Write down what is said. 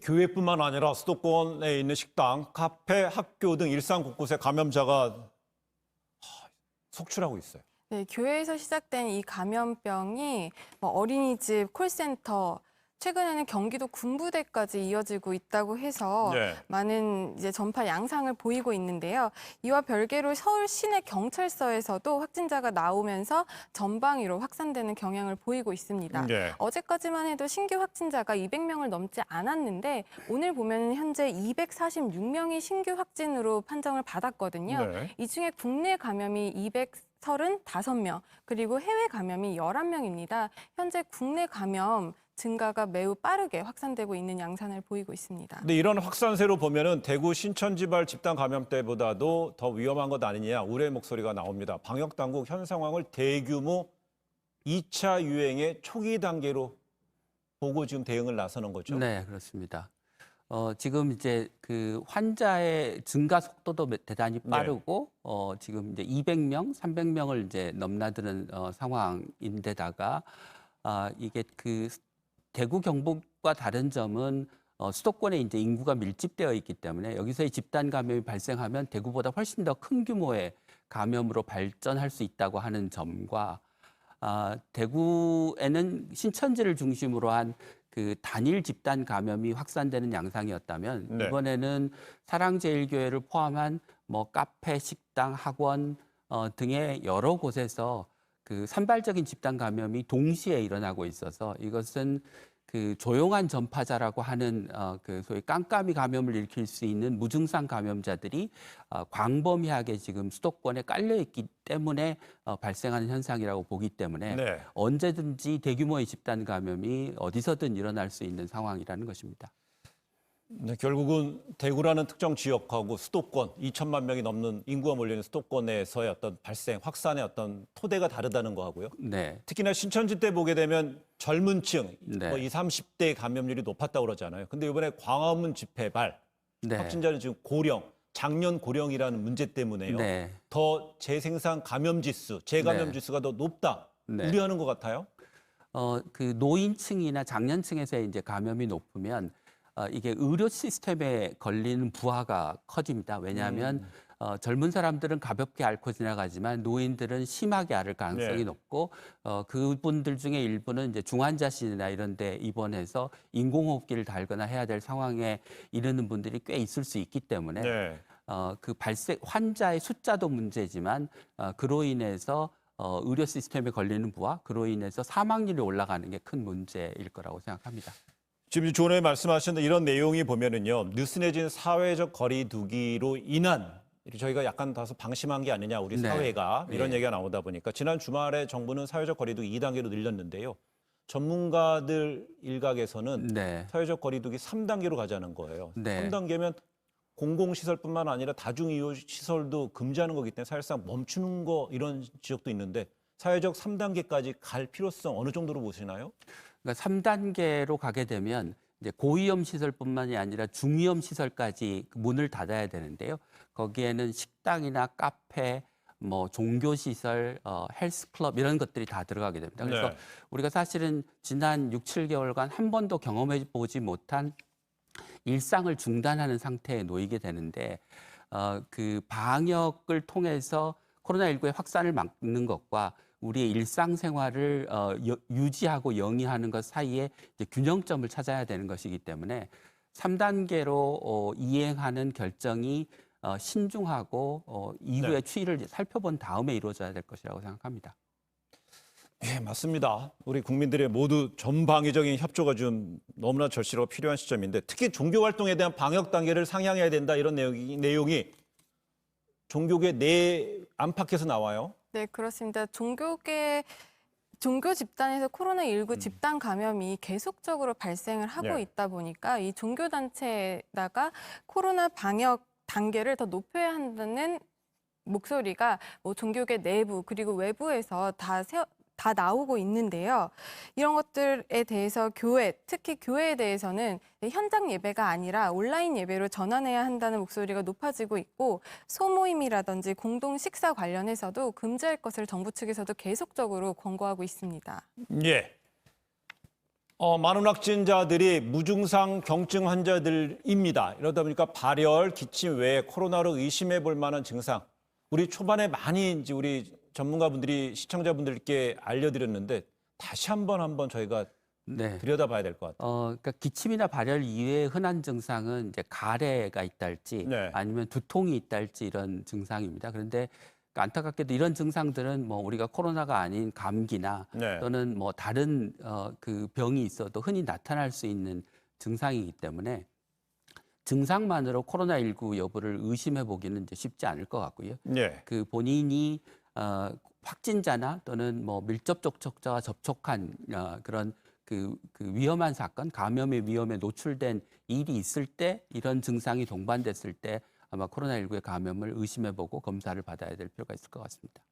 교회뿐만 아니라 수도권에 있는 식당, 카페, 학교 등 일상 곳곳에 감염자가 속출하고 있어요. 네, 교회에서 시작된 이 감염병이 어린이집, 콜센터, 최근에는 경기도 군부대까지 이어지고 있다고 해서 네. 많은 이제 전파 양상을 보이고 있는데요. 이와 별개로 서울 시내 경찰서에서도 확진자가 나오면서 전방위로 확산되는 경향을 보이고 있습니다. 네. 어제까지만 해도 신규 확진자가 200명을 넘지 않았는데 오늘 보면 현재 246명이 신규 확진으로 판정을 받았거든요. 네. 이 중에 국내 감염이 235명, 그리고 해외 감염이 11명입니다. 현재 국내 감염 증가가 매우 빠르게 확산되고 있는 양상을 보이고 있습니다. 근데 이런 확산세로 보면은 대구 신천지발 집단 감염 때보다도 더 위험한 것 아니냐 우려의 목소리가 나옵니다. 방역 당국 현 상황을 대규모 2차 유행의 초기 단계로 보고 지금 대응을 나서는 거죠. 네, 그렇습니다. 지금 이제 그 환자의 증가 속도도 대단히 빠르고, 지금 이제 200명, 300명을 이제 넘나드는 상황인데다가, 이게 그 대구 경북과 다른 점은 수도권에 이제 인구가 밀집되어 있기 때문에 여기서의 집단 감염이 발생하면 대구보다 훨씬 더 큰 규모의 감염으로 발전할 수 있다고 하는 점과 대구에는 신천지를 중심으로 한 그 단일 집단 감염이 확산되는 양상이었다면 네. 이번에는 사랑제일교회를 포함한 뭐 카페, 식당, 학원 등의 여러 곳에서 그 산발적인 집단 감염이 동시에 일어나고 있어서 이것은 그 조용한 전파자라고 하는 그 소위 깜깜이 감염을 일으킬 수 있는 무증상 감염자들이 광범위하게 지금 수도권에 깔려 있기 때문에 발생하는 현상이라고 보기 때문에 네. 언제든지 대규모의 집단 감염이 어디서든 일어날 수 있는 상황이라는 것입니다. 네, 결국은 대구라는 특정 지역하고 수도권 2천만 명이 넘는 인구가 몰리는 수도권에서의 어떤 발생, 확산의 어떤 토대가 다르다는 거하고요. 네. 특히나 신천지 때 보게 되면 젊은 층, 네. 뭐 20, 30대 감염률이 높았다고 그러잖아요. 근데 이번에 광화문 집회발 네. 확진자는 지금 고령, 장년 고령이라는 문제 때문에요. 네. 더 재생산 감염 지수, 재감염 네. 지수가 더 높다. 네. 우려하는 것 같아요. 그 노인층이나 장년층에서의 이제 감염이 높으면 이게 의료 시스템에 걸리는 부하가 커집니다. 왜냐하면 젊은 사람들은 가볍게 앓고 지나가지만 노인들은 심하게 앓을 가능성이 네. 높고 그분들 중에 일부는 이제 중환자실이나 이런 데 입원해서 인공호흡기를 달거나 해야 될 상황에 이르는 분들이 꽤 있을 수 있기 때문에 네. 그 발생 환자의 숫자도 문제지만 그로 인해서 의료 시스템에 걸리는 부하, 그로 인해서 사망률이 올라가는 게 큰 문제일 거라고 생각합니다. 지금 조원에 말씀하신 이런 내용이 보면은요, 느슨해진 사회적 거리두기로 인한 저희가 약간 다소 방심한 게 아니냐, 우리 네. 사회가 이런 예. 얘기가 나오다 보니까 지난 주말에 정부는 사회적 거리두기 2단계로 늘렸는데요. 전문가들 일각에서는 네. 사회적 거리두기 3단계로 가자는 거예요. 네. 3단계면 공공시설뿐만 아니라 다중이용시설도 금지하는 거기 때문에 사실상 멈추는 거 이런 지역도 있는데 사회적 3단계까지 갈 필요성 어느 정도로 보시나요? 그러니까 3단계로 가게 되면 이제 고위험 시설뿐만이 아니라 중위험 시설까지 문을 닫아야 되는데요. 거기에는 식당이나 카페, 뭐 종교 시설, 헬스클럽 이런 것들이 다 들어가게 됩니다. 그래서 네. 우리가 사실은 지난 6, 7개월간 한 번도 경험해 보지 못한 일상을 중단하는 상태에 놓이게 되는데 그 방역을 통해서 코로나19의 확산을 막는 것과 우리의 일상생활을 유지하고 영위하는 것 사이에 이제 균형점을 찾아야 되는 것이기 때문에 3단계로 이행하는 결정이 신중하고 이후의 네. 추이를 살펴본 다음에 이루어져야 될 것이라고 생각합니다. 예, 맞습니다. 우리 국민들의 모두 전방위적인 협조가 좀 너무나 절실하고 필요한 시점인데 특히 종교 활동에 대한 방역 단계를 상향해야 된다 이런 내용이 종교계 내 안팎에서 나와요. 네, 그렇습니다. 종교 집단에서 코로나19 집단 감염이 계속적으로 발생을 하고 네. 있다 보니까 이 종교 단체에다가 코로나 방역 단계를 더 높여야 한다는 목소리가 뭐 종교계 내부 그리고 외부에서 다 나오고 있는데요. 이런 것들에 대해서 특히 교회에 대해서는 현장 예배가 아니라 온라인 예배로 전환해야 한다는 목소리가 높아지고 있고 소모임이라든지 공동 식사 관련해서도 금지할 것을 정부 측에서도 계속적으로 권고하고 있습니다. 예. 많은 확진자들이 무증상 경증 환자들입니다. 이러다 보니까 발열, 기침 외에 코로나로 의심해 볼 만한 증상. 우리 초반에 많이 이제 우리 전문가분들이 시청자분들께 알려드렸는데 다시 한번 저희가 네. 들여다봐야 될 것 같아요. 그러니까 기침이나 발열 이외의 흔한 증상은 이제 가래가 있달지 네. 아니면 두통이 있달지 이런 증상입니다. 그런데 안타깝게도 이런 증상들은 뭐 우리가 코로나가 아닌 감기나 네. 또는 뭐 다른 그 병이 있어도 흔히 나타날 수 있는 증상이기 때문에 증상만으로 코로나19 여부를 의심해 보기는 이제 쉽지 않을 것 같고요. 네. 그 본인이 확진자나 또는 뭐 밀접 접촉자와 접촉한 그런 그 위험한 사건, 감염의 위험에 노출된 일이 있을 때 이런 증상이 동반됐을 때 아마 코로나19의 감염을 의심해 보고 검사를 받아야 될 필요가 있을 것 같습니다.